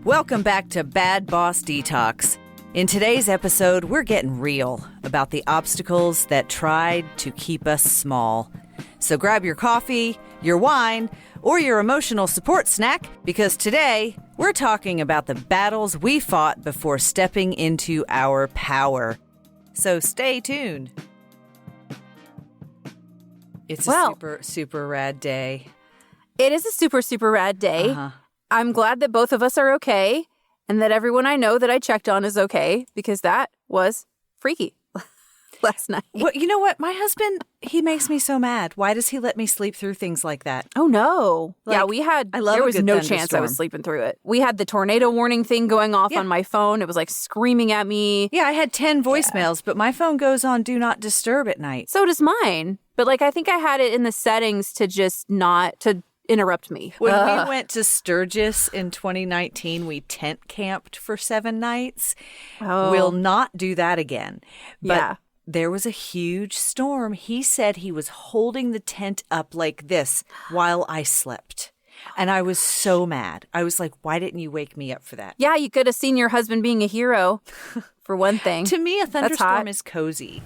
Welcome back to Bad Boss Detox. In today's episode, we're getting real about the obstacles that tried to keep us small. So grab your coffee, your wine, or your emotional support snack, because today we're talking about the battles we fought before stepping into our power. So stay tuned. It's a super rad day. It is a super rad day. I'm glad that both of us are okay and that everyone I know that I checked on is okay, because that was freaky last night. Well, you know what? My husband, he makes me so mad. Why does he let me sleep through things like that? Oh, no. There was no chance I was sleeping through it. We had the tornado warning thing going off on my phone. It was like screaming at me. Yeah, I had 10 voicemails, but my phone goes on Do Not Disturb at night. So does mine. But I think I had it in the settings to just not to interrupt me. When we went to Sturgis in 2019, we tent camped for 7 nights. Oh. We'll not do that again. But there was a huge storm. He said he was holding the tent up like this while I slept. And I was so mad. I was like, why didn't you wake me up for that? Yeah, you could have seen your husband being a hero, for one thing. To me, a thunderstorm is cozy.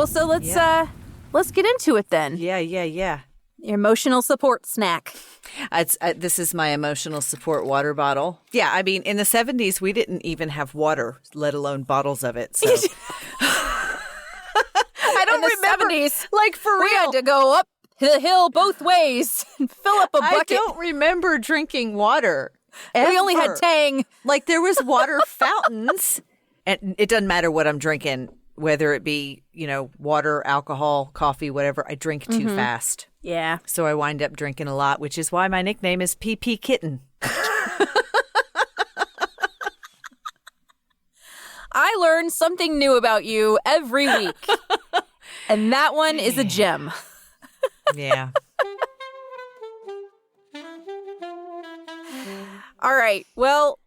So let's get into it then. Yeah. Your emotional support snack. This is my emotional support water bottle. Yeah, I mean, in the 70s, we didn't even have water, let alone bottles of it. So I don't remember. 70s, for real. We had to go up the hill both ways and fill up a bucket. I don't remember drinking water. Ever. We only had Tang. There was water fountains. And it doesn't matter what I'm drinking, whether it be, water, alcohol, coffee, whatever. I drink too fast. Yeah. So I wind up drinking a lot, which is why my nickname is PP Kitten. I learn something new about you every week. And that one is a gem. Yeah. All right. Well,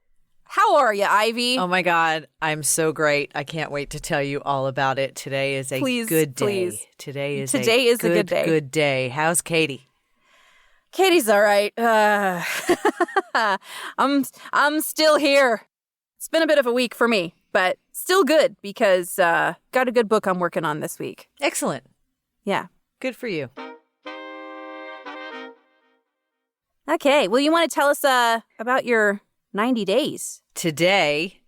how are you, Ivy? Oh, my God. I'm so great. I can't wait to tell you all about it. Today is a good day. Please. Today is a good day. Good day. How's Katie? Katie's all right. I'm still here. It's been a bit of a week for me, but still good because got a good book I'm working on this week. Excellent. Yeah. Good for you. Okay. Well, you want to tell us about your 90 days? Today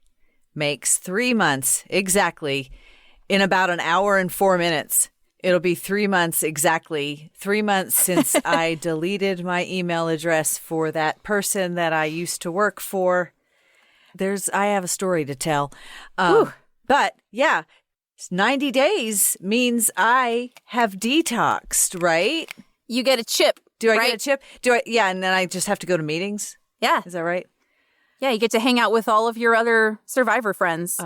makes 3 months exactly in about an hour and 4 minutes. It'll be 3 months exactly. 3 months since I deleted my email address for that person that I used to work for. I have a story to tell. But yeah, 90 days means I have detoxed, right? You get a chip. Do I get a chip? Yeah, and then I just have to go to meetings? Yeah. Is that right? Yeah, you get to hang out with all of your other survivor friends.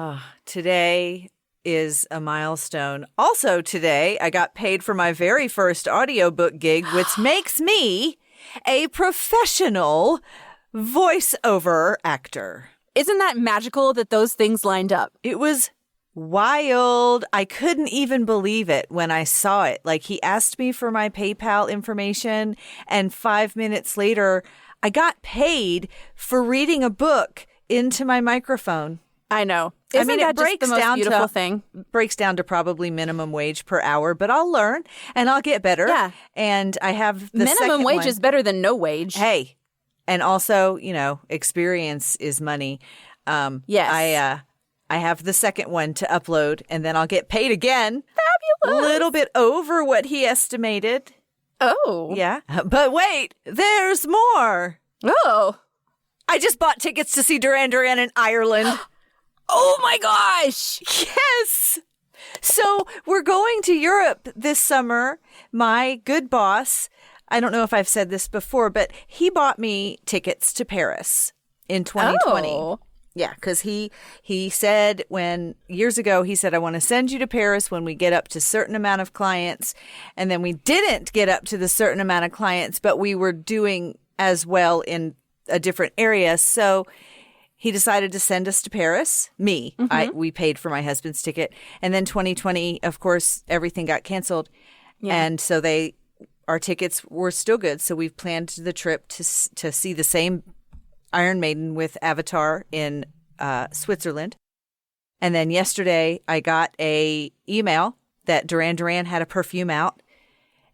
Today is a milestone. Also today, I got paid for my very first audiobook gig, which makes me a professional voiceover actor. Isn't that magical that those things lined up? It was wild. I couldn't even believe it when I saw it. He asked me for my PayPal information, and 5 minutes later, I got paid for reading a book into my microphone. I know. Isn't that just the most beautiful thing? Breaks down to probably minimum wage per hour, but I'll learn and I'll get better. Yeah. And I have the minimum wage is better than no wage. Hey. And also, experience is money. Yes. I have the second one to upload, and then I'll get paid again. Fabulous. A little bit over what he estimated. Oh. Yeah. But wait, there's more. Oh. I just bought tickets to see Duran Duran in Ireland. Oh my gosh. Yes. So we're going to Europe this summer. My good boss, I don't know if I've said this before, but he bought me tickets to Paris in 2020. Oh. Yeah, because he said years ago, he said, I want to send you to Paris when we get up to a certain amount of clients. And then we didn't get up to the certain amount of clients, but we were doing as well in a different area. So he decided to send us to Paris. Me. Mm-hmm. We paid for my husband's ticket. And then 2020, of course, everything got canceled. Yeah. And so our tickets were still good. So we've planned the trip to see the same Iron Maiden with Avatar in Switzerland. And then yesterday I got a email that Duran Duran had a perfume out.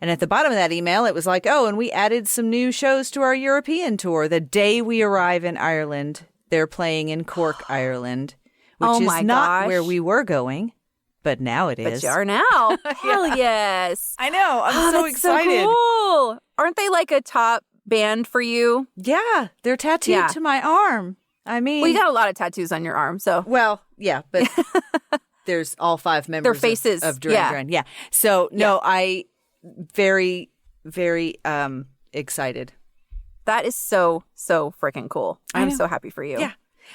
And at the bottom of that email, it was like, oh, and we added some new shows to our European tour. The day we arrive in Ireland, they're playing in Cork, Ireland, which is not where we were going, but now it is. But you are now. Hell yes. I know. I'm so excited. So cool. Aren't they like a top band for you? Yeah. They're tattooed to my arm. I mean. Well, you got a lot of tattoos on your arm, so. Well, yeah, but there's all 5 members their faces. of Duran Duran. Yeah. So, no, I very, very excited. That is so freaking cool. I'm so happy for you. Yeah.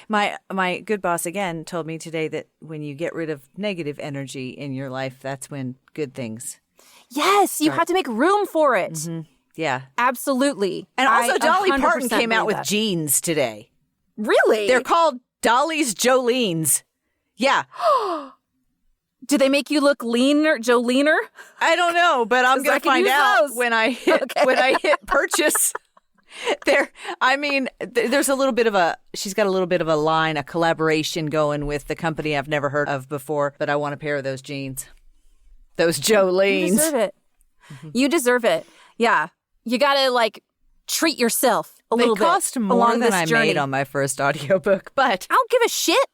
My good boss again told me today that when you get rid of negative energy in your life, that's when good things. Yes, you have to make room for it. Mm-hmm. Yeah. Absolutely. And also Dolly Parton came out with jeans today. Really? They're called Dolly's Jolene's. Yeah. Do they make you look leaner, Joleener? I don't know, but I'm going to find out when I hit purchase. There's a little bit of she's got a little bit of a line, a collaboration going with the company I've never heard of before, but I want a pair of those jeans. Those Jolene's. You deserve it. Mm-hmm. You deserve it. Yeah. You got to treat yourself a little bit. They cost more than I made on my first audiobook, but I don't give a shit.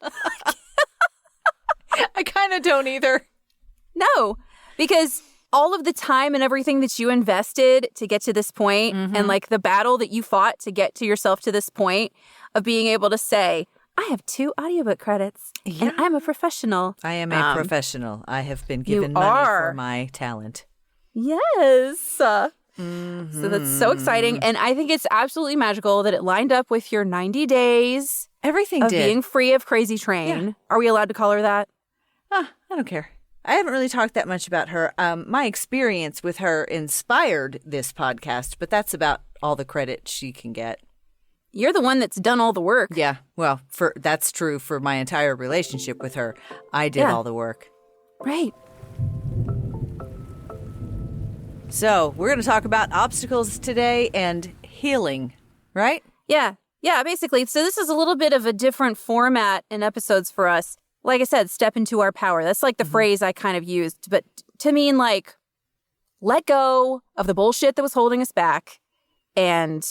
I kind of don't either. No, because all of the time and everything that you invested to get to this point, and the battle that you fought to get to yourself to this point of being able to say, I have 2 audiobook credits and I'm a professional. I am a professional. I have been given money for my talent. Yes. So that's so exciting. And I think it's absolutely magical that it lined up with your 90 days. Everything of did. Being free of Crazy Train. Yeah. Are we allowed to call her that? I don't care. I haven't really talked that much about her. My experience with her inspired this podcast, but that's about all the credit she can get. You're the one that's done all the work. Yeah, well, that's true for my entire relationship with her. I did all the work. Right. So we're going to talk about obstacles today and healing, right? Yeah, basically. So this is a little bit of a different format in episodes for us. Like I said, step into our power. That's the phrase I kind of used. But to mean let go of the bullshit that was holding us back and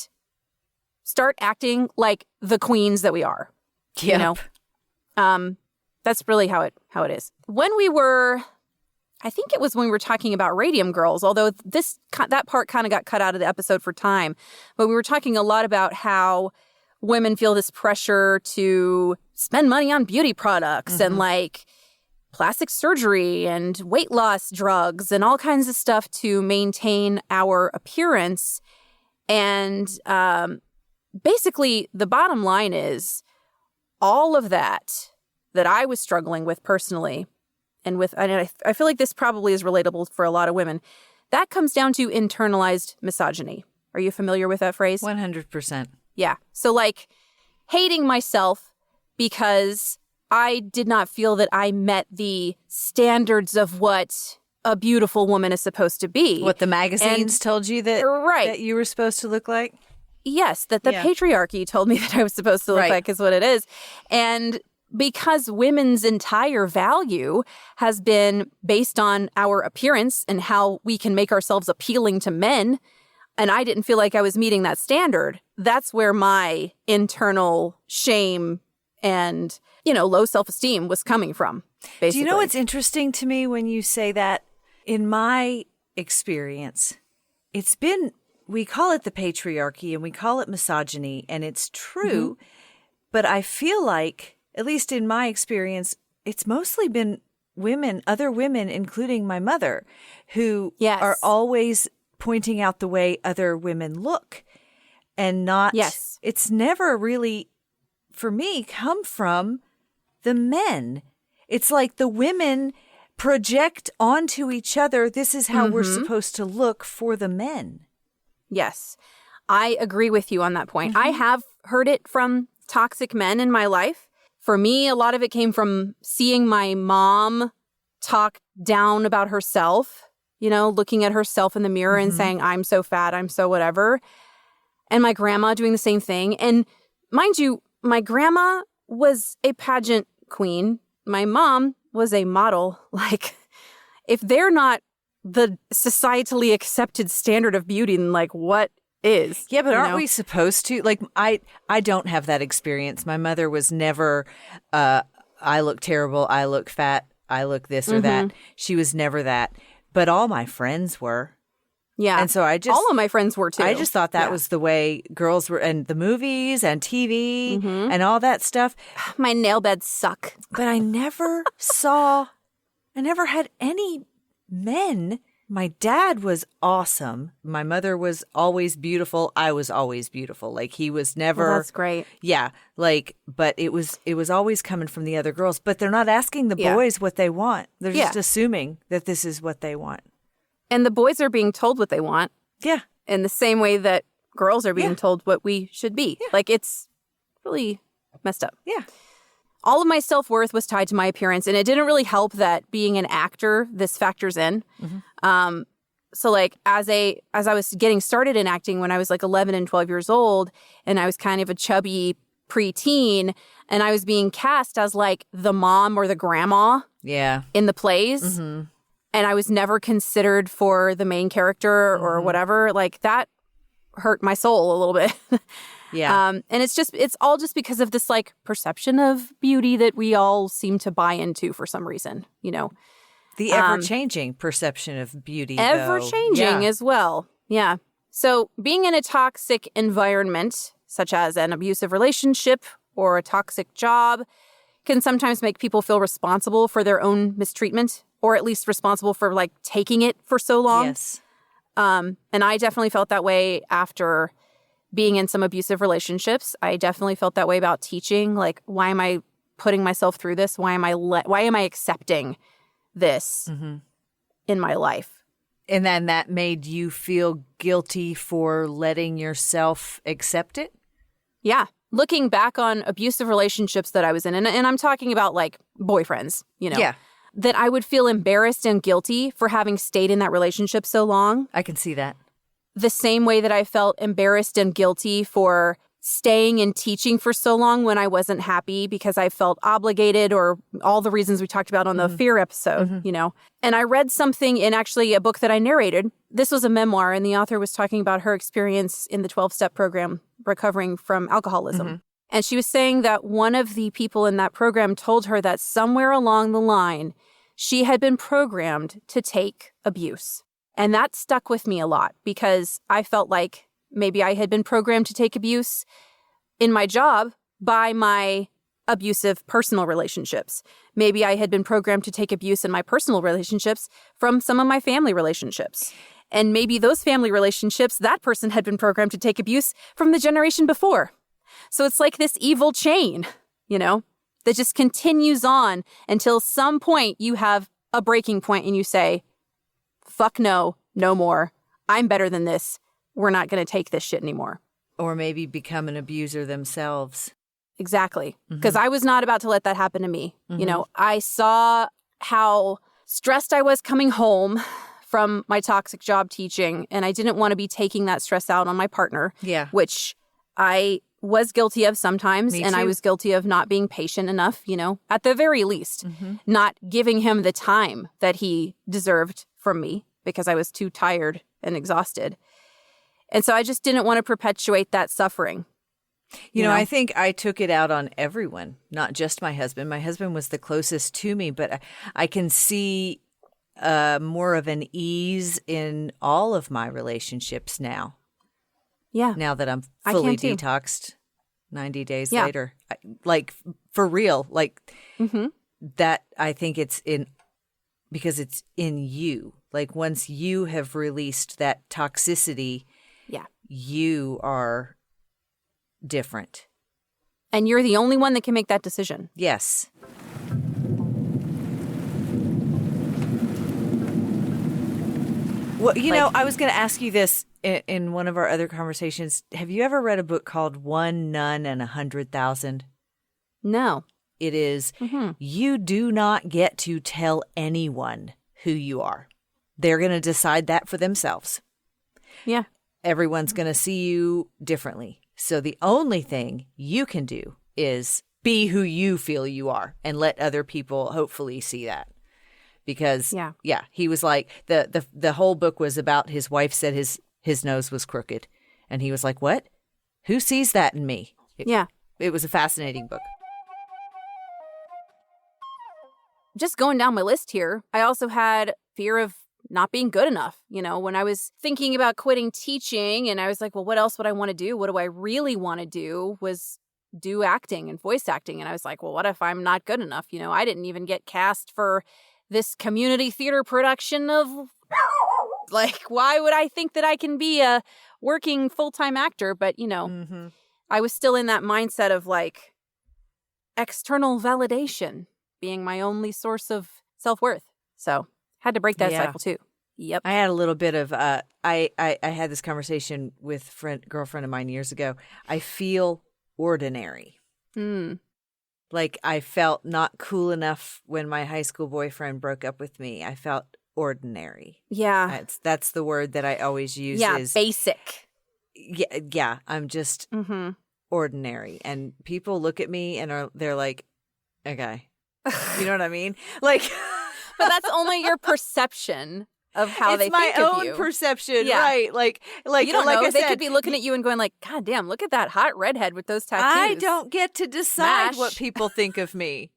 start acting like the queens that we are. Yep. You know? That's really how it is. When we were talking about Radium Girls, although that part kind of got cut out of the episode for time. But we were talking a lot about how women feel this pressure to spend money on beauty products and plastic surgery and weight loss drugs and all kinds of stuff to maintain our appearance. And basically, the bottom line is all of that I was struggling with personally, and I feel like this probably is relatable for a lot of women, that comes down to internalized misogyny. Are you familiar with that phrase? 100%. Yeah. So hating myself because I did not feel that I met the standards of what a beautiful woman is supposed to be. What the magazines told you that you were supposed to look like? Yes, that the patriarchy told me that I was supposed to look like is what it is. And because women's entire value has been based on our appearance and how we can make ourselves appealing to men, and I didn't feel like I was meeting that standard, that's where my internal shame and, low self-esteem was coming from, basically. Do you know what's interesting to me when you say that? In my experience, we call it the patriarchy and we call it misogyny, and it's true, but I feel like, at least in my experience, it's mostly been other women, including my mother, who are always pointing out the way other women look and not, it's never really, for me, come from the men. It's like the women project onto each other, this is how we're supposed to look for the men. Yes, I agree with you on that point. I have heard it from toxic men in my life. For me, a lot of it came from seeing my mom talk down about herself, looking at herself in the mirror and saying, I'm so fat, I'm so whatever. And my grandma doing the same thing. And mind you, my grandma was a pageant queen. My mom was a model. Like, if they're not the societally accepted standard of beauty, then like what is? Yeah, but aren't we supposed to? Like, I don't have that experience. My mother was never, I look terrible, I look fat, I look this or that. She was never that. But all my friends were. Yeah. And so all of my friends were too. I just thought that was the way girls were, and the movies and TV and all that stuff. My nail beds suck. But I never had any men. My dad was awesome. My mother was always beautiful. I was always beautiful. Like, he was never. Well, that's great. Yeah. Like, but it was always coming from the other girls. But they're not asking the boys what they want. They're just assuming that this is what they want. And the boys are being told what they want. Yeah. In the same way that girls are being told what we should be. Yeah. Like, it's really messed up. Yeah. All of my self-worth was tied to my appearance, and it didn't really help that being an actor, this factors in. So like as I was getting started in acting when I was like 11 and 12 years old, and I was kind of a chubby preteen, and I was being cast as like the mom or the grandma in the plays. And I was never considered for the main character or whatever. Like, that hurt my soul a little bit. And it's all just because of this like perception of beauty that we all seem to buy into for some reason, The ever-changing perception of beauty, ever-changing as well. Yeah. So being in a toxic environment, such as an abusive relationship or a toxic job, can sometimes make people feel responsible for their own mistreatment, or at least responsible for like taking it for so long. Yes. And I definitely felt that way after being in some abusive relationships. I definitely felt that way about teaching. Like, why am I putting myself through this? Why am I accepting this in my life? And then that made you feel guilty for letting yourself accept it? Yeah. Looking back on abusive relationships that I was in, and I'm talking about like boyfriends, that I would feel embarrassed and guilty for having stayed in that relationship so long. I can see that. The same way that I felt embarrassed and guilty for staying and teaching for so long when I wasn't happy because I felt obligated, or all the reasons we talked about on the fear episode, And I read something in actually a book that I narrated. This was a memoir, and the author was talking about her experience in the 12-step program recovering from alcoholism. And she was saying that one of the people in that program told her that somewhere along the line, she had been programmed to take abuse. And that stuck with me a lot because I felt like maybe I had been programmed to take abuse in my job by my abusive personal relationships. Maybe I had been programmed to take abuse in my personal relationships from some of my family relationships. And maybe those family relationships, that person had been programmed to take abuse from the generation before. So it's like this evil chain, that just continues on until some point you have a breaking point and you say, fuck no, no more. I'm better than this. We're not going to take this shit anymore. Or maybe become an abuser themselves. Exactly. Because I was not about to let that happen to me. I saw how stressed I was coming home from my toxic job teaching, and I didn't want to be taking that stress out on my partner, which I was guilty of sometimes. And I was guilty of not being patient enough, at the very least, not giving him the time that he deserved from me because I was too tired and exhausted. And so I just didn't want to perpetuate that suffering. You know, I think I took it out on everyone, not just my husband. My husband was the closest to me, but I can see more of an ease in all of my relationships now. Yeah. Now that I'm fully detoxed 90 days later. Like, for real. Like, that I think it's because it's in you. Like, once you have released that toxicity, you are different. And you're the only one that can make that decision. Yes. Well, I was going to ask you this in one of our other conversations. Have you ever read a book called One Nun and 100,000? No. It is, you do not get to tell anyone who you are. They're going to decide that for themselves. Yeah. Everyone's going to see you differently. So the only thing you can do is be who you feel you are and let other people hopefully see that. Because, he was like, the whole book was about his wife said his nose was crooked. And he was like, what? Who sees that in me? It was a fascinating book. Just going down my list here, I also had fear of not being good enough. You know, when I was thinking about quitting teaching and I was like, well, what else would I want to do? What do I really want to do was do acting and voice acting. And I was like, well, what if I'm not good enough? You know, I didn't even get cast for this community theater production of, like, why would I think that I can be a working full-time actor? But, you know, I was still in that mindset of like external validation being my only source of self-worth. So had to break that cycle too. Yep. I had a little bit of, I had this conversation with girlfriend of mine years ago. I feel ordinary. Like I felt not cool enough when my high school boyfriend broke up with me. I felt ordinary. Yeah. That's the word that I always use. Yeah, is basic. Yeah. I'm just ordinary. And people look at me and they're like, okay. You know what I mean? Like, but that's only your perception of how they think of you. It's my own perception, right? Like you don't like know. I They said, could be looking at you and going like, God damn, look at that hot redhead with those tattoos. I don't get to decide Mash. what people think of me.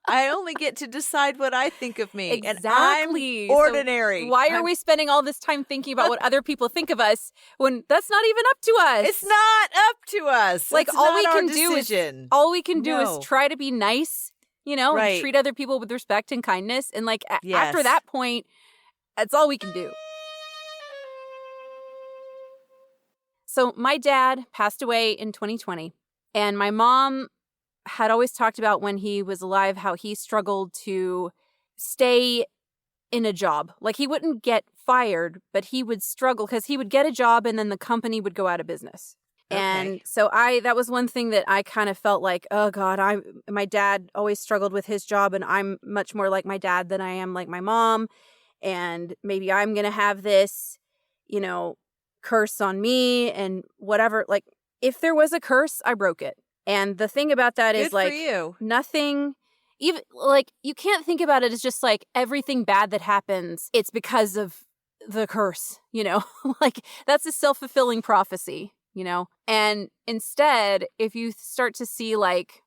I only get to decide what I think of me. Exactly. And I'm ordinary. So why are we spending all this time thinking about what other people think of us when that's not even up to us? It's not up to us. Like it's all not we our can decision. do is try to be nice, you know, Right. and treat other people with respect and kindness. And like Yes. after that point, that's all we can do. So my dad passed away in 2020, and my mom had always talked about when he was alive how he struggled to stay in a job. Like he wouldn't get fired, but he would struggle because he would get a job and then the company would go out of business. Okay. And so that was one thing that I kind of felt like, oh God, my dad always struggled with his job and I'm much more like my dad than I am like my mom. And maybe I'm going to have this, you know, curse on me and whatever. Like if there was a curse, I broke it. And the thing about that is Good like for you. nothing, even like you can't think about it as just like everything bad that happens, it's because of the curse, you know, like that's a self-fulfilling prophecy, you know, and instead, if you start to see like,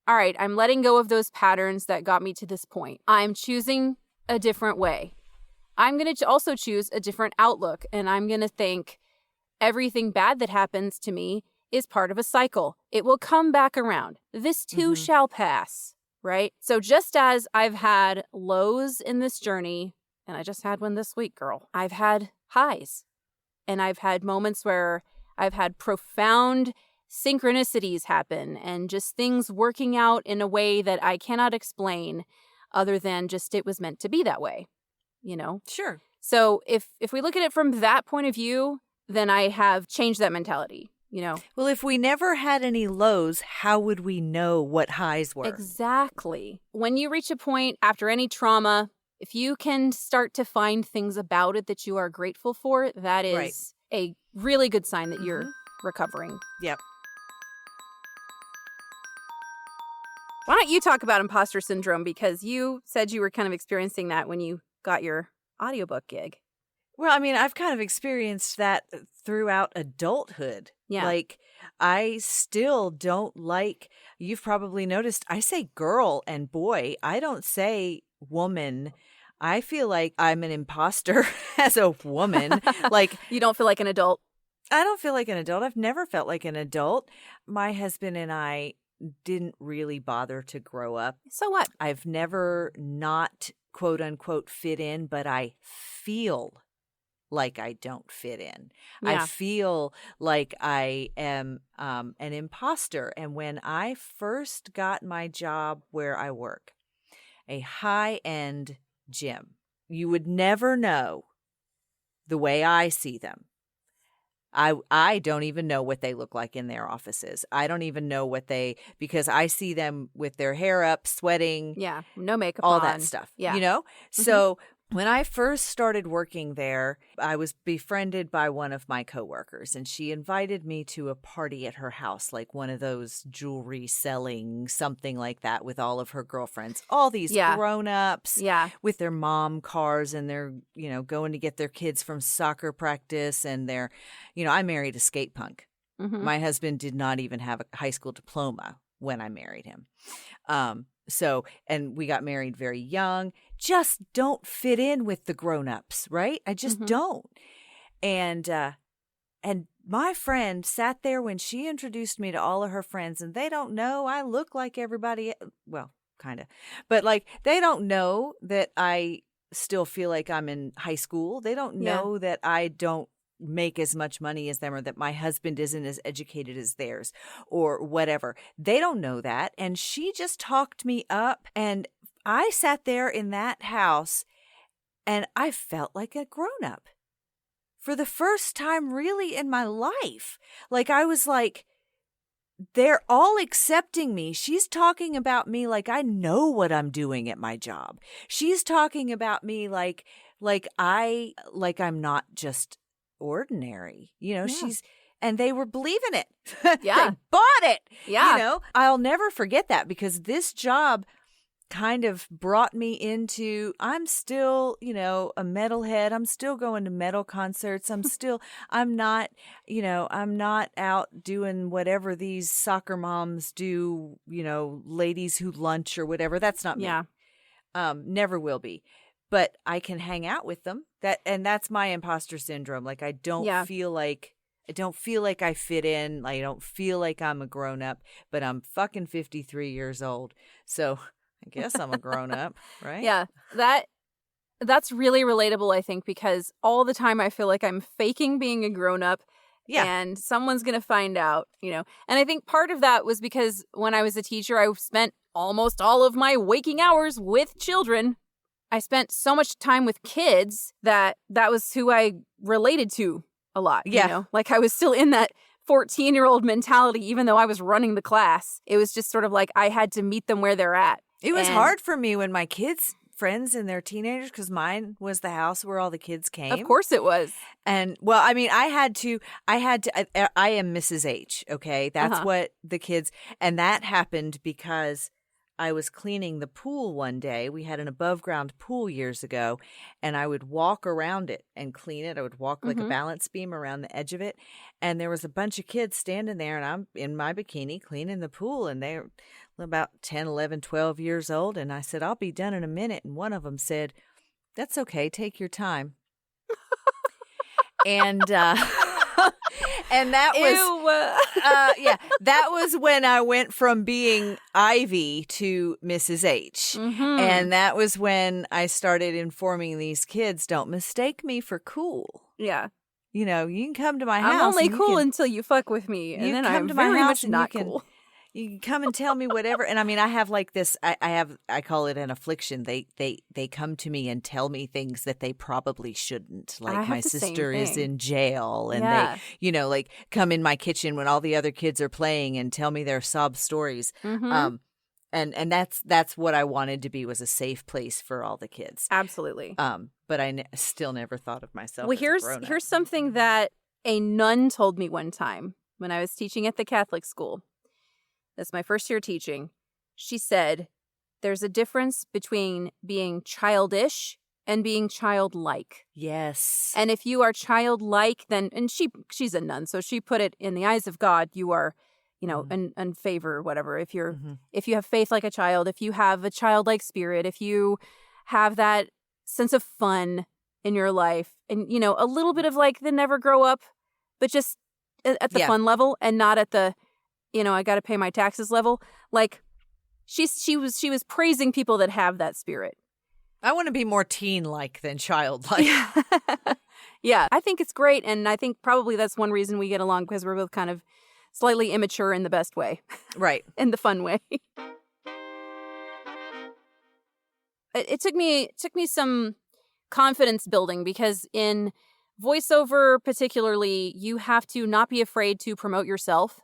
all right, I'm letting go of those patterns that got me to this point. I'm choosing a different way. I'm going to also choose a different outlook, and I'm going to think everything bad that happens to me is part of a cycle. It will come back around. This too shall pass, right? So just as I've had lows in this journey, and I just had one this week, girl, I've had highs. And I've had moments where I've had profound synchronicities happen and just things working out in a way that I cannot explain other than just it was meant to be that way, you know? Sure. So if we look at it from that point of view, then I have changed that mentality. You know? Well, if we never had any lows, how would we know what highs were? Exactly. When you reach a point after any trauma, if you can start to find things about it that you are grateful for, that is a really good sign that you're recovering. Yep. Why don't you talk about imposter syndrome? Because you said you were kind of experiencing that when you got your audiobook gig. Well, I mean, I've kind of experienced that throughout adulthood. Yeah. Like, I still don't like, you've probably noticed, I say girl and boy. I don't say woman. I feel like I'm an imposter as a woman. Like, you don't feel like an adult? I don't feel like an adult. I've never felt like an adult. My husband and I didn't really bother to grow up. So what? I've never not, quote unquote, fit in, but I feel like I don't fit in. Yeah. I feel like I am an imposter. And when I first got my job where I work, a high-end gym, you would never know the way I see them. I don't even know what they look like in their offices. I don't even know because I see them with their hair up, sweating. Yeah, no makeup all on. that stuff. Yeah. You know? So When I first started working there, I was befriended by one of my coworkers, and she invited me to a party at her house, like one of those jewelry selling, something like that, with all of her girlfriends, all these grown-ups with their mom cars, and they're, going to get their kids from soccer practice, and they're, I married a skate punk. Mm-hmm. My husband did not even have a high school diploma when I married him. And we got married very young, just don't fit in with the grown-ups, right? I just don't. And my friend sat there when she introduced me to all of her friends, and they don't know I look like everybody. Well, kind of, but like, they don't know that I still feel like I'm in high school. They don't know that I don't make as much money as them, or that my husband isn't as educated as theirs, or whatever. They don't know that. And she just talked me up, and I sat there in that house and I felt like a grown-up for the first time really in my life. Like, I was like, they're all accepting me. She's talking about me like I know what I'm doing at my job. She's talking about me like I'm not just ordinary, and they were believing it. Yeah. They bought it. Yeah. I'll never forget that, because this job kind of brought me into, I'm still, a metalhead. I'm still going to metal concerts. I'm not out doing whatever these soccer moms do, ladies who lunch or whatever. That's not me. Yeah. Never will be. But I can hang out with them. And that's my imposter syndrome. Like, I don't feel like I fit in. I don't feel like I'm a grown up, but I'm fucking 53 years old. So I guess I'm a grown up, right? Yeah. That's really relatable, I think, because all the time I feel like I'm faking being a grown up. Yeah. And someone's going to find out, And I think part of that was because when I was a teacher, I spent almost all of my waking hours with children. I spent so much time with kids that was who I related to a lot. Yeah. Like, I was still in that 14-year-old mentality, even though I was running the class. It was just sort of like I had to meet them where they're at. It was hard for me when my kids' friends and their teenagers, because mine was the house where all the kids came. Of course it was. And, well, I mean, I am Mrs. H, okay? That's what the kids, and that happened because I was cleaning the pool one day. We had an above ground pool years ago, and I would walk around it and clean it. I would walk like a balance beam around the edge of it. And there was a bunch of kids standing there, and I'm in my bikini cleaning the pool, and they're about 10, 11, 12 years old. And I said, I'll be done in a minute. And one of them said, that's okay. Take your time. And and that was that was when I went from being Ivy to Mrs. H. And that was when I started informing these kids, don't mistake me for cool. Yeah. You can come to my house. I'm only cool until you fuck with me, and then I'm very much not cool. You can come and tell me whatever. And I mean, I have like this, I call it an affliction. They come to me and tell me things that they probably shouldn't. Like, my sister is in jail, and they, like, come in my kitchen when all the other kids are playing and tell me their sob stories. And that's what I wanted to be, was a safe place for all the kids. Absolutely. But I still never thought of myself as a grown-up. Here's something that a nun told me one time when I was teaching at the Catholic school. That's my first year teaching. She said, there's a difference between being childish and being childlike. Yes. And if you are childlike, then, and she's a nun, so she put it in the eyes of God, you are, in favor or whatever. If you have faith like a child, if you have a childlike spirit, if you have that sense of fun in your life, and, a little bit of like the never grow up, but just at the fun level, and not at the, I got to pay my taxes level. Like, she was praising people that have that spirit. I want to be more teen-like than childlike. Yeah, I think it's great, and I think probably that's one reason we get along, because we're both kind of slightly immature in the best way. Right. In the fun way. It took me some confidence building, because in voiceover particularly, you have to not be afraid to promote yourself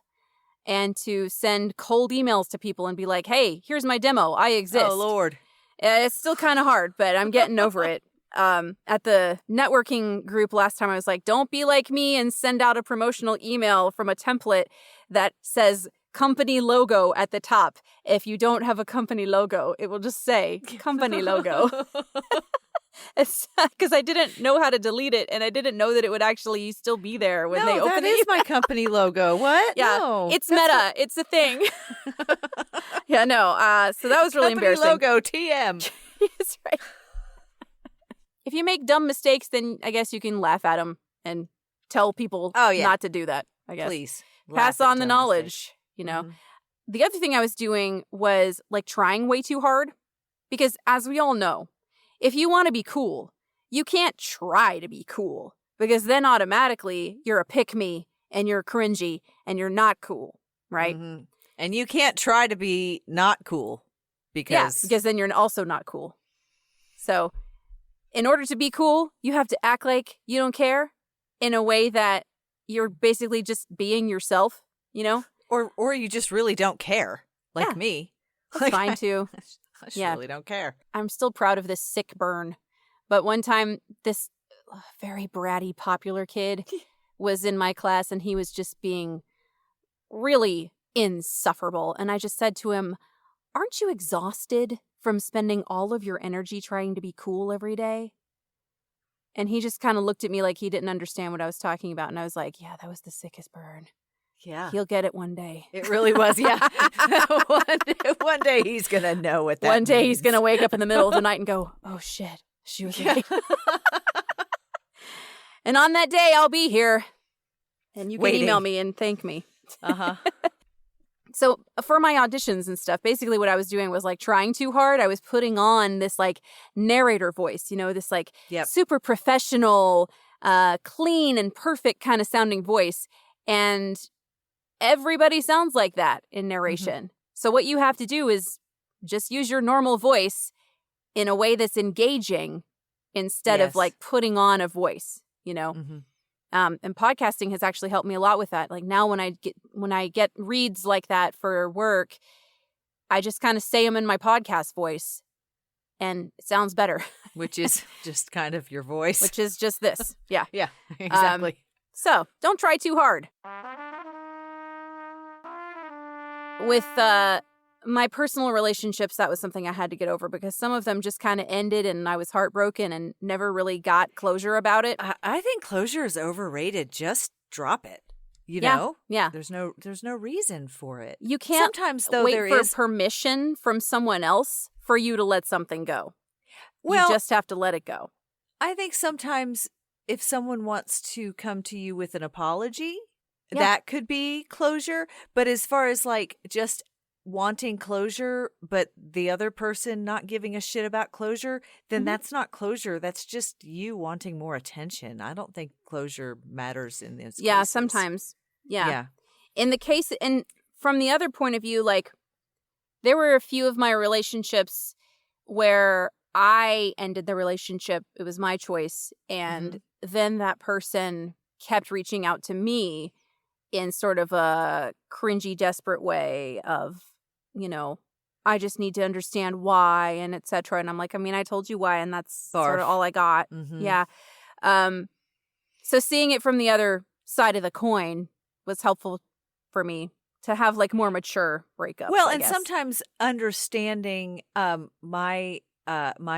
and to send cold emails to people and be like, hey, here's my demo. I exist. Oh, Lord. It's still kind of hard, but I'm getting over it. at the networking group last time, I was like, don't be like me and send out a promotional email from a template that says company logo at the top. If you don't have a company logo, it will just say company logo. Because I didn't know how to delete it, and I didn't know that it would actually still be there when they open it. That is my company logo. What? Yeah, no, it's Meta. It's a thing. Yeah, no. So that was really company embarrassing. Logo TM. That's right. If you make dumb mistakes, then I guess you can laugh at them and tell people not to do that. I guess. Please pass on the knowledge. Mistakes. You know. The other thing I was doing was like trying way too hard, because as we all know, if you want to be cool, you can't try to be cool, because then automatically you're a pick-me and you're cringy and you're not cool, right? Mm-hmm. And you can't try to be not cool because then you're also not cool. So in order to be cool, you have to act like you don't care in a way that you're basically just being yourself, you know? Or you just really don't care, like me. That's fine too. I just really don't care. I'm still proud of this sick burn. But one time, this very bratty, popular kid was in my class, and he was just being really insufferable. And I just said to him, aren't you exhausted from spending all of your energy trying to be cool every day? And he just kind of looked at me like he didn't understand what I was talking about. And I was like, yeah, that was the sickest burn. Yeah. He'll get it one day. It really was, yeah. one day he's going to know what that One day means. he's going to wake up in the middle of the night and go, oh, shit, she was right. And on that day, I'll be here. And you can email me and thank me. Uh-huh. So for my auditions and stuff, basically what I was doing was like trying too hard. I was putting on this like narrator voice, you know, this like super professional, clean and perfect kind of sounding voice. And everybody sounds like that in narration. Mm-hmm. So what you have to do is just use your normal voice in a way that's engaging instead of like putting on a voice, you know? Mm-hmm. And podcasting has actually helped me a lot with that. Like now when I get reads like that for work, I just kind of say them in my podcast voice and it sounds better. Which is just kind of your voice. Which is just this. Yeah. Yeah, exactly. So don't try too hard. With my personal relationships, that was something I had to get over because some of them just kind of ended and I was heartbroken and never really got closure about it. I think closure is overrated. Just drop it. You know? Yeah. There's no reason for it. You can't sometimes though wait there for is permission from someone else for you to let something go. Well, you just have to let it go. I think sometimes if someone wants to come to you with an apology, that could be closure. But as far as like just wanting closure, but the other person not giving a shit about closure, then that's not closure. That's just you wanting more attention. I don't think closure matters in this. Yeah, cases. sometimes. Yeah. In the case, and from the other point of view, like there were a few of my relationships where I ended the relationship. It was my choice. And then that person kept reaching out to me in sort of a cringy, desperate way of, you know, I just need to understand why and et cetera. And I'm like, I mean, I told you why, and that's sort of all I got. Mm-hmm. Yeah. So seeing it from the other side of the coin was helpful for me to have like more mature breakups. Well, I and guess. sometimes understanding my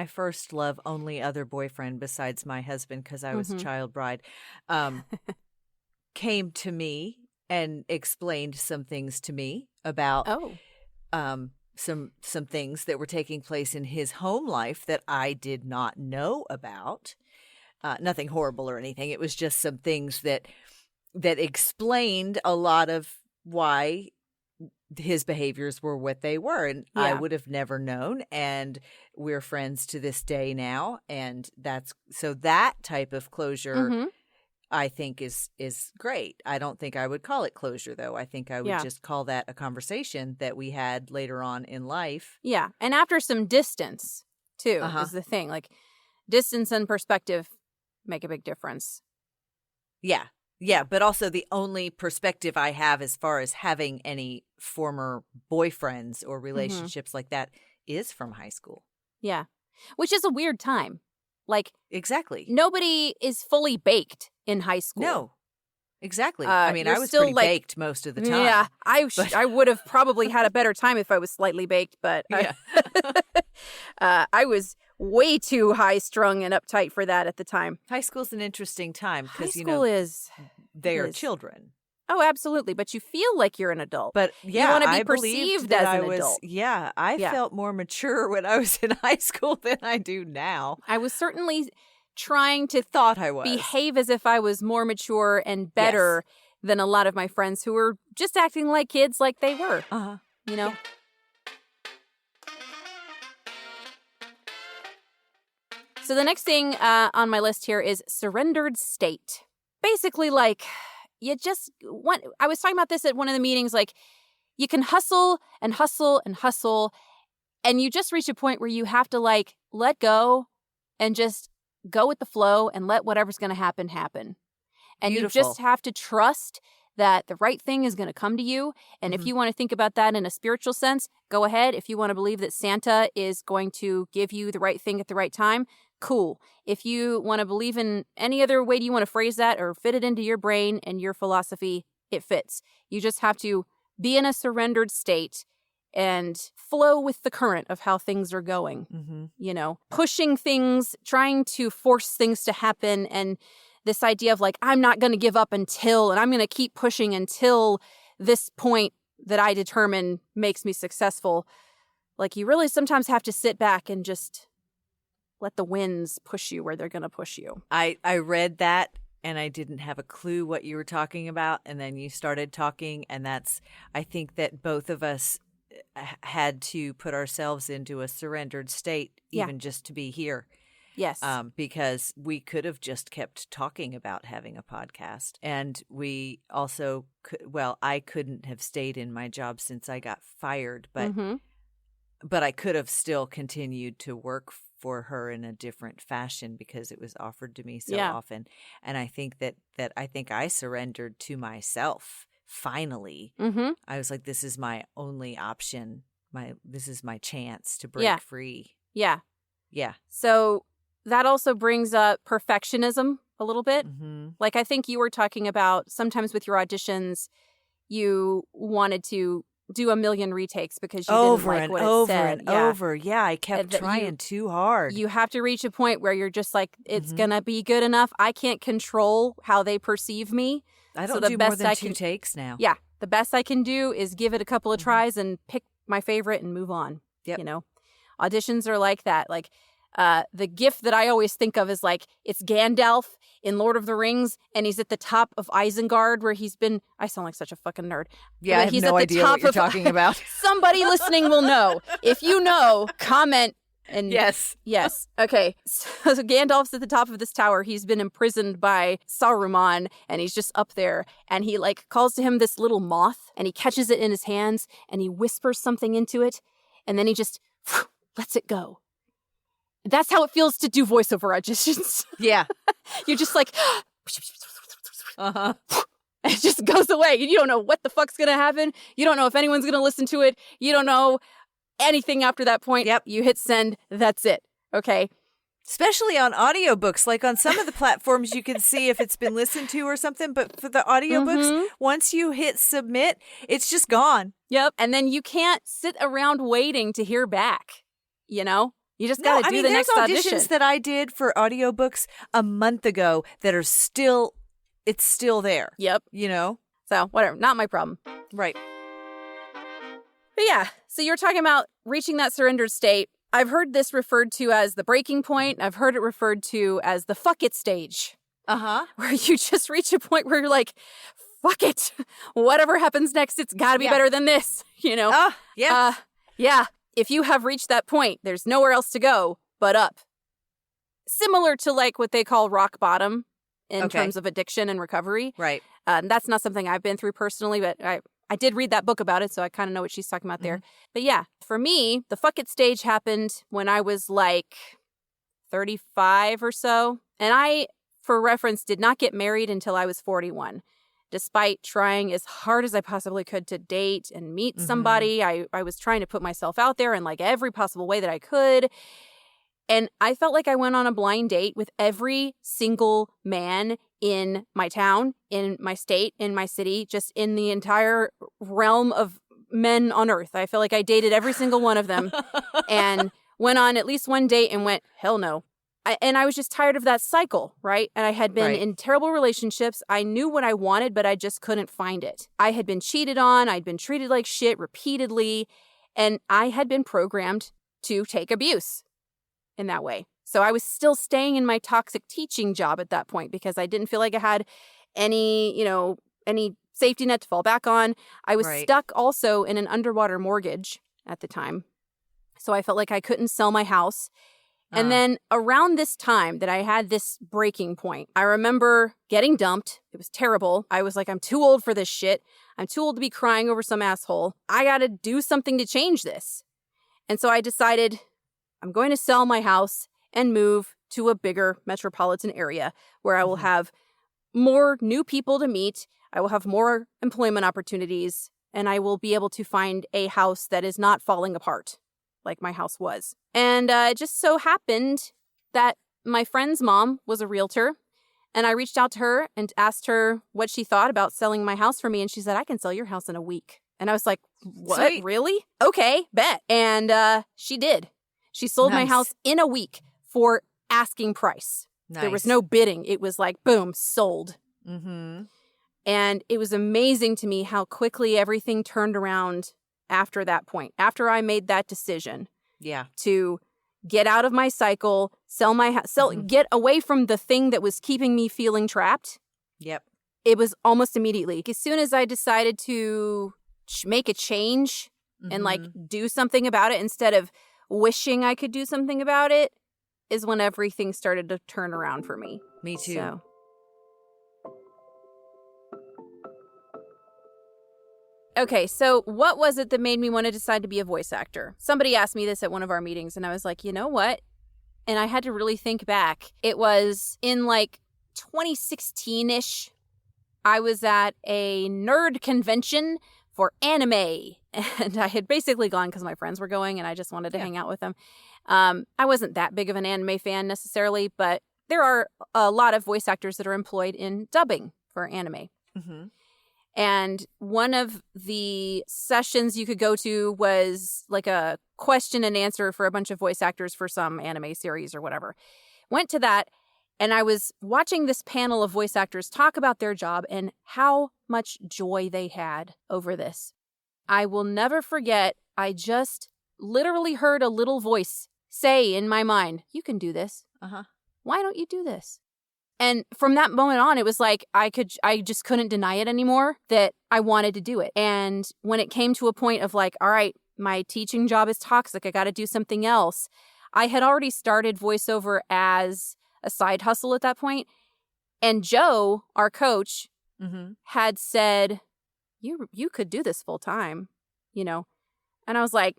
first love, only other boyfriend besides my husband, because I was a child bride, came to me and explained some things to me about some things that were taking place in his home life that I did not know about. Nothing horrible or anything. It was just some things that explained a lot of why his behaviors were what they were. And I would have never known. And we're friends to this day now. And that type of closure I think is great. I don't think I would call it closure, though. I think I would just call that a conversation that we had later on in life. Yeah. And after some distance, too, is the thing. Like, distance and perspective make a big difference. Yeah. Yeah. But also the only perspective I have as far as having any former boyfriends or relationships like that is from high school. Yeah. Which is a weird time. Like, exactly. nobody is fully baked in high school. No, exactly. I mean, you're I was still, pretty like- baked most of the time. Yeah, I would have probably had a better time if I was slightly baked, but Yeah. I was way too high strung and uptight for that at the time. High school's an interesting time High because, school is. they are is. children. Oh, absolutely. But you feel like you're an adult. But yeah, you want to be I believed perceived that as I an was, adult. yeah, I Yeah. felt more mature when I was in high school than I do now. I was certainly trying to Thought I was. behave as if I was more mature and better than a lot of my friends who were just acting like kids like they were, Uh-huh. you know? Yeah. So the next thing on my list here is surrendered state. Basically, like, you just want, I was talking about this at one of the meetings, like, you can hustle and hustle and hustle, and you just reach a point where you have to, like, let go and just go with the flow and let whatever's going to happen, happen. And Beautiful. you just have to trust that the right thing is going to come to you. And if you want to think about that in a spiritual sense, go ahead. If you want to believe that Santa is going to give you the right thing at the right time, cool. If you want to believe in any other way you want to phrase that or fit it into your brain and your philosophy, it fits. You just have to be in a surrendered state and flow with the current of how things are going. Mm-hmm. You know, pushing things, trying to force things to happen, and this idea of like, I'm not going to give up until, and I'm going to keep pushing until this point that I determine makes me successful. Like, you really sometimes have to sit back and just let the winds push you where they're going to push you. I read that and I didn't have a clue what you were talking about. And then you started talking. And I think that both of us had to put ourselves into a surrendered state, even just to be here. Yes. Because we could have just kept talking about having a podcast. And we also I couldn't have stayed in my job since I got fired, but I could have still continued to work for her in a different fashion because it was offered to me so often. And I think that I surrendered to myself finally. Mm-hmm. I was like, this is my only option. This is my chance to break free. Yeah. Yeah. So that also brings up perfectionism a little bit. Mm-hmm. Like, I think you were talking about sometimes with your auditions, you wanted to do a million retakes because you over didn't like and what over it said. and over. Yeah, I kept trying too hard. You have to reach a point where you're just like, it's going to be good enough. I can't control how they perceive me. I don't the do best more than I two can- takes now. Yeah. The best I can do is give it a couple of tries and pick my favorite and move on. Yep. You know, auditions are like that. Like, the gif that I always think of is like, it's Gandalf in Lord of the Rings, and he's at the top of Isengard where he's been. I sound like such a fucking nerd. Yeah, I have no idea what you're talking about. Somebody listening will know. If you know, comment. And Yes. Okay. So Gandalf's at the top of this tower. He's been imprisoned by Saruman, and he's just up there. And he like calls to him this little moth, and he catches it in his hands, and he whispers something into it, and then he just lets it go. That's how it feels to do voiceover auditions. Yeah. You're just like, Uh-huh. it just goes away. You don't know what the fuck's going to happen. You don't know if anyone's going to listen to it. You don't know anything after that point. Yep. You hit send. That's it. Okay. Especially on audiobooks. Like on some of the platforms, you can see if it's been listened to or something. But for the audiobooks, once you hit submit, it's just gone. Yep. And then you can't sit around waiting to hear back. You know? You just got to do the next audition. There's auditions that I did for audiobooks a month ago that are still there. Yep. You know? So whatever. Not my problem. Right. But yeah, so you're talking about reaching that surrendered state. I've heard this referred to as the breaking point. I've heard it referred to as the fuck it stage. Uh-huh. Where you just reach a point where you're like, fuck it. Whatever happens next, it's got to be better than this, you know? Yeah. Yeah. If you have reached that point, there's nowhere else to go but up. Similar to like what they call rock bottom in terms of addiction and recovery. Right. That's not something I've been through personally, but I did read that book about it, so I kind of know what she's talking about there. But yeah, for me, the fuck it stage happened when I was like 35 or so. And I, for reference, did not get married until I was 41. Despite trying as hard as I possibly could to date and meet somebody, I was trying to put myself out there in like every possible way that I could. And I felt like I went on a blind date with every single man in my town, in my state, in my city, just in the entire realm of men on earth. I feel like I dated every single one of them and went on at least one date and went, hell no. And I was just tired of that cycle, right? And I had been in terrible relationships. I knew what I wanted, but I just couldn't find it. I had been cheated on. I'd been treated like shit repeatedly. And I had been programmed to take abuse in that way. So I was still staying in my toxic teaching job at that point because I didn't feel like I had any safety net to fall back on. I was stuck also in an underwater mortgage at the time. So I felt like I couldn't sell my house. And then around this time that I had this breaking point, I remember getting dumped. It was terrible. I was like, I'm too old for this shit. I'm too old to be crying over some asshole. I got to do something to change this. And so I decided I'm going to sell my house and move to a bigger metropolitan area where I will have more new people to meet. I will have more employment opportunities, and I will be able to find a house that is not falling apart like my house was. And it just so happened that my friend's mom was a realtor, and I reached out to her and asked her what she thought about selling my house for me, and she said, I can sell your house in a week. And I was like, what? Sweet. Really? Okay, bet. And she did. She sold my house in a week for asking price. Nice. There was no bidding. It was like, boom, sold. Mm-hmm. And it was amazing to me how quickly everything turned around after that point, after I made that decision to get out of my cycle, sell my house, get away from the thing that was keeping me feeling trapped. Yep. It was almost immediately. As soon as I decided to make a change and like do something about it instead of wishing I could do something about it is when everything started to turn around for me. Me too. So. Okay, so what was it that made me want to decide to be a voice actor? Somebody asked me this at one of our meetings, and I was like, you know what? And I had to really think back. It was in like 2016-ish. I was at a nerd convention for anime, and I had basically gone because my friends were going, and I just wanted to hang out with them. I wasn't that big of an anime fan necessarily, but there are a lot of voice actors that are employed in dubbing for anime. Mm-hmm. And one of the sessions you could go to was like a question and answer for a bunch of voice actors for some anime series or whatever. Went to that, and I was watching this panel of voice actors talk about their job and how much joy they had over this. I will never forget, I just literally heard a little voice say in my mind, you can do this. Why don't you do this? And from that moment on, it was like I just couldn't deny it anymore that I wanted to do it. And when it came to a point of like, all right, my teaching job is toxic, I got to do something else. I had already started voiceover as a side hustle at that point. And Joe, our coach, had said, you could do this full time, you know? And I was like,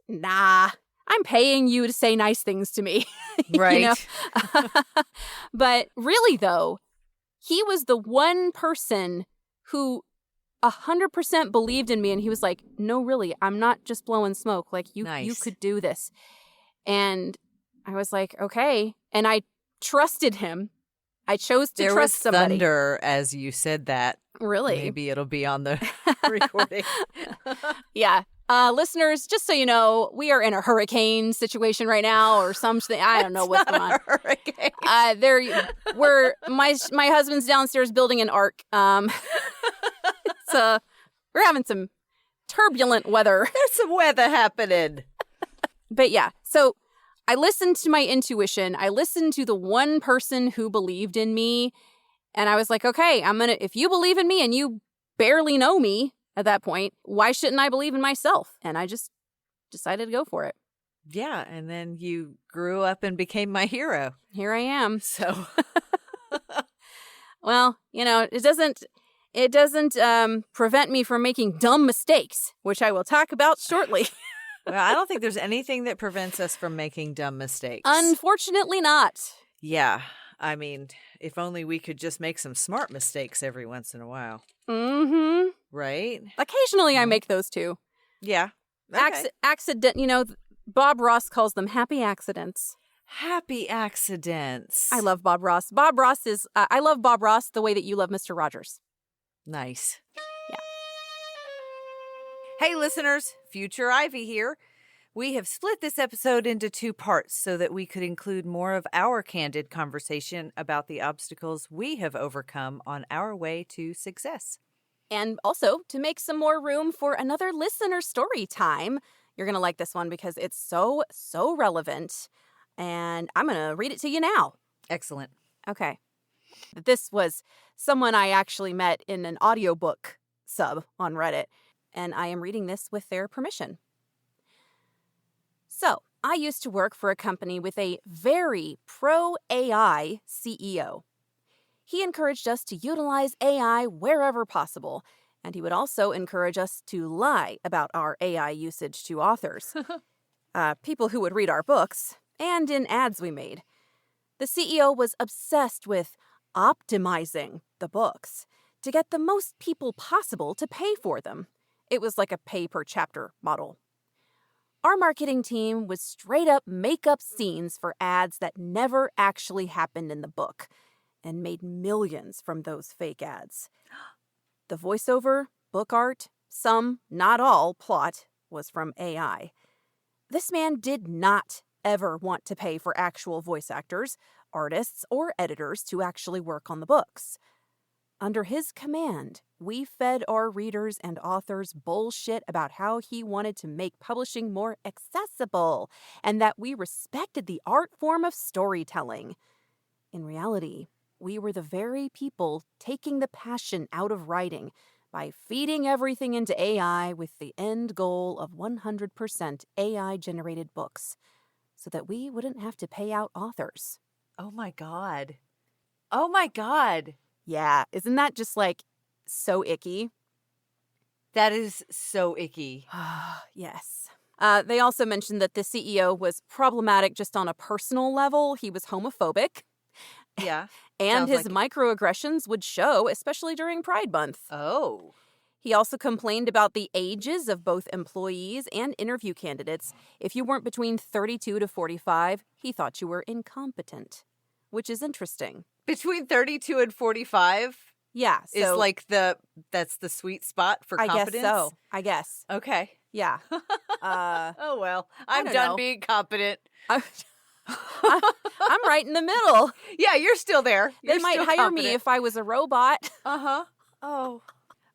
nah. I'm paying you to say nice things to me. Right. You know? But really, though, he was the one person who 100% believed in me. And he was like, no, really, I'm not just blowing smoke. Like, you could do this. And I was like, okay. And I trusted him. I chose to trust somebody. There was thunder as you said that. Really? Maybe it'll be on the recording. Yeah. Listeners, just so you know, we are in a hurricane situation right now, or something. I don't know what's going on. Hurricane. My husband's downstairs building an ark. We're having some turbulent weather. There's some weather happening. But yeah, so I listened to my intuition. I listened to the one person who believed in me, and I was like, okay, if you believe in me and you barely know me at that point, why shouldn't I believe in myself? And I just decided to go for it. Yeah, and then you grew up and became my hero. Here I am. So, well, you know, it doesn't prevent me from making dumb mistakes, which I will talk about shortly. Well, I don't think there's anything that prevents us from making dumb mistakes. Unfortunately not. Yeah. I mean, if only we could just make some smart mistakes every once in a while. Mm-hmm. Right? Occasionally I make those too. Yeah. Okay. Accident, you know, Bob Ross calls them happy accidents. Happy accidents. I love Bob Ross. Bob Ross is, I love Bob Ross the way that you love Mr. Rogers. Nice. Yeah. Hey, listeners, Future Ivy here. We have split this episode into 2 parts so that we could include more of our candid conversation about the obstacles we have overcome on our way to success. And also to make some more room for another listener story time. You're going to like this one because it's so relevant. And I'm going to read it to you now. Excellent. Okay. This was someone I actually met in an audiobook sub on Reddit, and I am reading this with their permission. So, I used to work for a company with a very pro-AI CEO. He encouraged us to utilize AI wherever possible, and he would also encourage us to lie about our AI usage to authors, people who would read our books, and in ads we made. The CEO was obsessed with optimizing the books to get the most people possible to pay for them. It was like a pay-per-chapter model. Our marketing team would straight up make up scenes for ads that never actually happened in the book and made millions from those fake ads. The voiceover, book art, some, not all, plot was from AI. This man did not ever want to pay for actual voice actors, artists, or editors to actually work on the books. Under his command, we fed our readers and authors bullshit about how he wanted to make publishing more accessible and that we respected the art form of storytelling. In reality, we were the very people taking the passion out of writing by feeding everything into AI with the end goal of 100% AI-generated books so that we wouldn't have to pay out authors. Oh my God. Oh my God. Yeah, isn't that just like so icky? That is so icky. Yes. They also mentioned that the CEO was problematic just on a personal level. He was homophobic. Yeah. And his like microaggressions would show, especially during Pride Month. Oh. He also complained about the ages of both employees and interview candidates. If you weren't between 32 to 45, he thought you were incompetent, which is interesting. Between 32 and 45? Yeah. So is like that's the sweet spot for competence? I guess so. I guess. Okay. Yeah. Oh, well, I'm don't done know. being competent. I'm right in the middle. Yeah, you're still there. They might hire me if I was a robot. Uh-huh. Oh,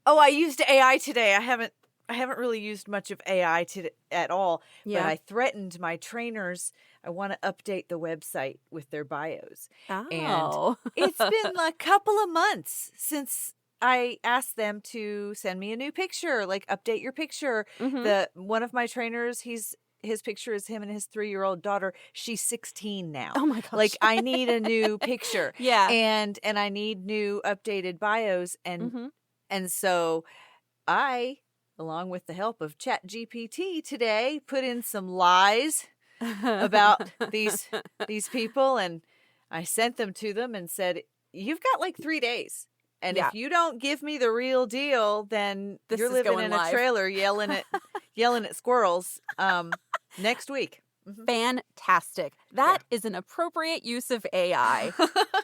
I used AI today. I haven't really used much of AI at all. Yeah. But I threatened my trainers. I want to update the website with their bios. Oh. And it's been a couple of months since I asked them to send me a new picture, like update your picture. Mm-hmm. One of my trainers, his picture is him and his 3-year-old daughter. She's 16 now. Oh my gosh. Like, I need a new picture. Yeah. And I need new updated bios. And so I, along with the help of ChatGPT today, put in some lies about these people, and I sent them to them and said, you've got like 3 days. And if you don't give me the real deal, then you're living in a trailer yelling at squirrels next week. Mm-hmm. Fantastic. That is an appropriate use of AI.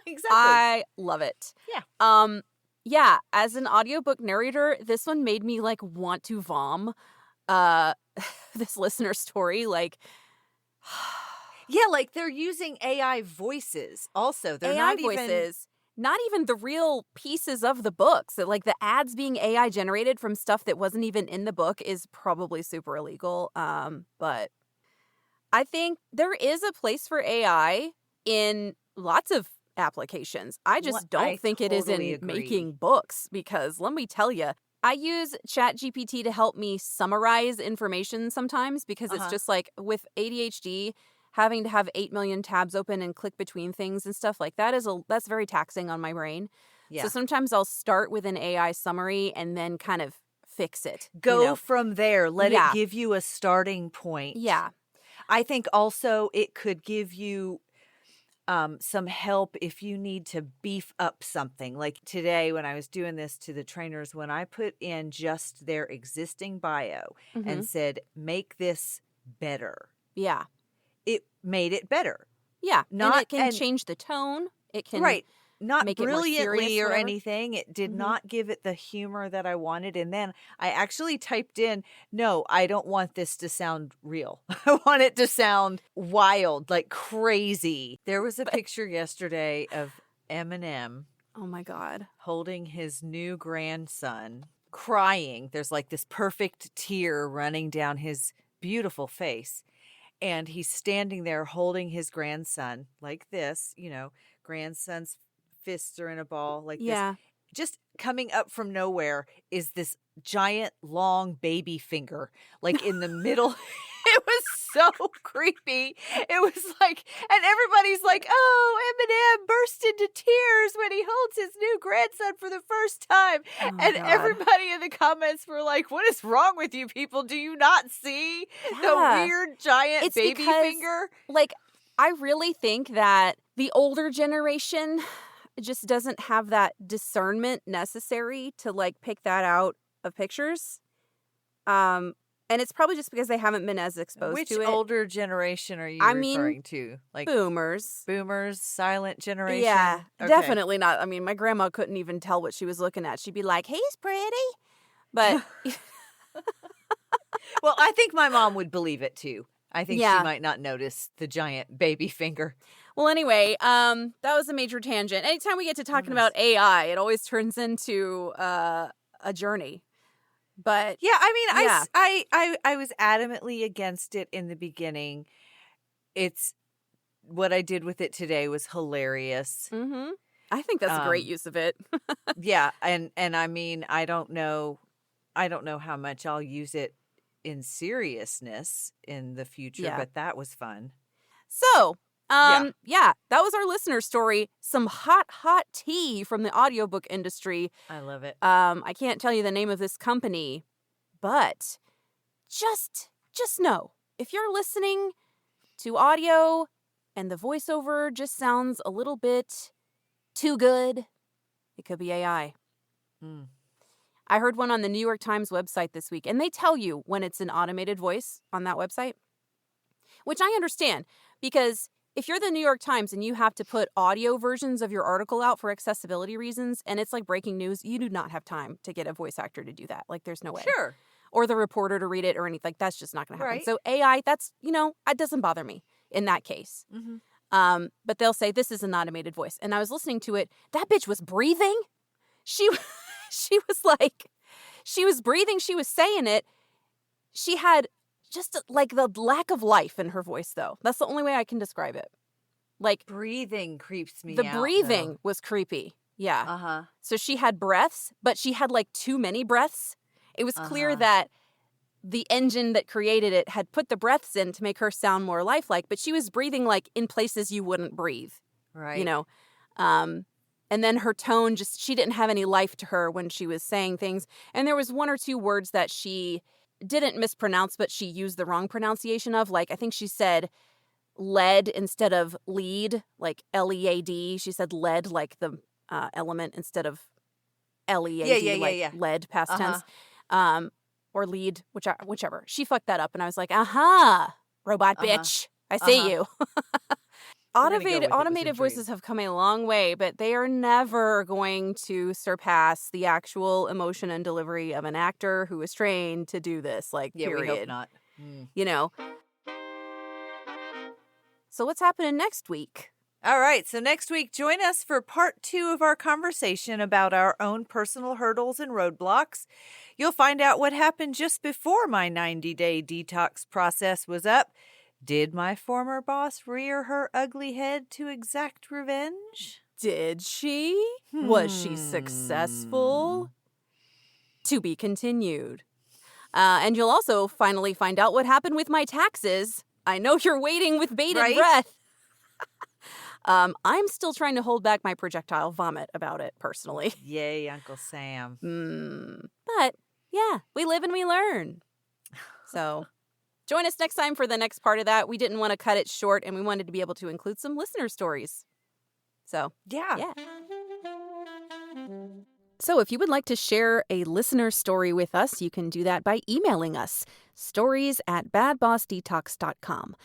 Exactly. I love it. Yeah. Yeah, as an audiobook narrator, this one made me like want to vom. This listener story, like yeah, like they're using AI voices also. They're AI not voices. Not even the real pieces of the books. Like the ads being AI generated from stuff that wasn't even in the book is probably super illegal. But I think there is a place for AI in lots of applications. I just don't think it is in making books, because let me tell you, I use ChatGPT to help me summarize information sometimes, because it's just like with ADHD, having to have 8 million tabs open and click between things and stuff like that that's very taxing on my brain. Yeah. So sometimes I'll start with an AI summary and then kind of fix it. Go from there. Let it give you a starting point. Yeah. I think also it could give you some help if you need to beef up something. Like today when I was doing this to the trainers, when I put in just their existing bio and said, make this better. Yeah. It made it better. Yeah. Not and it can and change the tone. It can right. Not make it more brilliantly serious, or whatever. anything. It did Mhm. not give it the humor that I wanted. And then I actually typed in, no, I don't want this to sound real. I want it to sound wild, like crazy. There was a picture yesterday of Eminem Oh my God. holding his new grandson, crying. There's like this perfect tear running down his beautiful face. And he's standing there holding his grandson like this, grandson's fists are in a ball like this. Yeah. Just coming up from nowhere is this giant long baby finger, like in the middle. It was so creepy. It was like, and everybody's like, oh, Eminem burst into tears when he holds his new grandson for the first time. Oh And God. everybody in the comments were like, what is wrong with you people? Do you not see the Yeah. weird giant It's baby because, finger? like, I really think that the older generation just doesn't have that discernment necessary to, like, pick that out of pictures. And it's probably just because they haven't been as exposed Which to it. older generation are you I mean, referring to? Like Boomers. boomers, silent generation? Yeah, Okay. definitely not. I mean, my grandma couldn't even tell what she was looking at. She'd be like, he's pretty. But Well, I think my mom would believe it too. I think Yeah. she might not notice the giant baby finger. well, anyway, that was a major tangent. Anytime we get to talking Nice. about AI, it always turns into a journey. But Yeah, I mean, Yeah. I was adamantly against it in the beginning. It's what I did with it today was hilarious. I think that's a great Um, use of it. Yeah, and I mean, I don't know how much I'll use it in seriousness in the future, Yeah. but that was fun. So, Yeah. yeah, that was our listener story. Some hot tea from the audiobook industry. I love it. I can't tell you the name of this company, but just know if you're listening to audio and the voiceover just sounds a little bit too good, it could be AI. Mm. I heard one on the New York Times website this week, and they tell you when it's an automated voice on that website, which I understand because if you're the New York Times and you have to put audio versions of your article out for accessibility reasons, and it's like breaking news, you do not have time to get a voice actor to do that. Like, there's no way. Sure. Or the reporter to read it or anything. Like, that's just not going to happen. Right. So AI, that's, it doesn't bother me in that case. Mm-hmm. But they'll say, this is an automated voice. And I was listening to it. That bitch was breathing. She was breathing. She was saying it. She had just like the lack of life in her voice, though. That's the only way I can describe it. Like, Breathing creeps me the out. breathing was creepy. Yeah. Uh-huh. So she had breaths, but she had like too many breaths. It was clear that the engine that created it had put the breaths in to make her sound more lifelike, but she was breathing like in places you wouldn't breathe. Right. And then her tone she didn't have any life to her when she was saying things. And there was one or two words that she didn't mispronounce, but she used the wrong pronunciation of. Like, I think she said lead instead of lead, like L-E-A-D. She said lead, like the element, instead of L-E-A-D, Yeah. lead, past Uh-huh. tense. Or lead, whichever. She fucked that up, and I was like, aha, robot Uh-huh. bitch. I see you. We're gonna go with it was a Automated dream. voices have come a long way, but they are never going to surpass the actual emotion and delivery of an actor who is trained to do this, like, Yeah, period. we hope not. Mm. So what's happening next week? All right, so next week, join us for part 2 of our conversation about our own personal hurdles and roadblocks. You'll find out what happened just before my 90-day detox process was up. Did my former boss rear her ugly head to exact revenge? Did she? Was she successful? To be continued. And you'll also finally find out what happened with my taxes. I know you're waiting with bated breath. I'm still trying to hold back my projectile vomit about it, personally. Yay, Uncle Sam. But, yeah, we live and we learn. So, join us next time for the next part of that. We didn't want to cut it short, and we wanted to be able to include some listener stories. So, Yeah. So if you would like to share a listener story with us, you can do that by emailing us, stories@badbossdetox.com.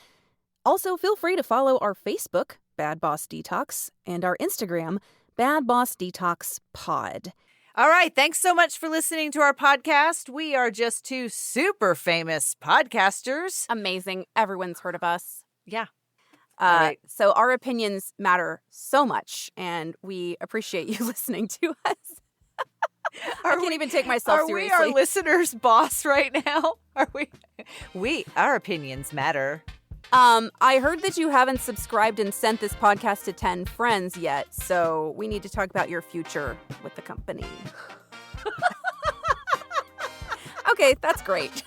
Also, feel free to follow our Facebook, Bad Boss Detox, and our Instagram, Bad Boss Detox Pod. All right. Thanks so much for listening to our podcast. We are just two super famous podcasters. Amazing. Everyone's heard of us. Yeah. Right. So our opinions matter so much, and we appreciate you listening to us. I can't even take myself seriously. Are we our listeners' boss right now? Are we? Our opinions matter. I heard that you haven't subscribed and sent this podcast to 10 friends yet, so we need to talk about your future with the company. Okay, that's great.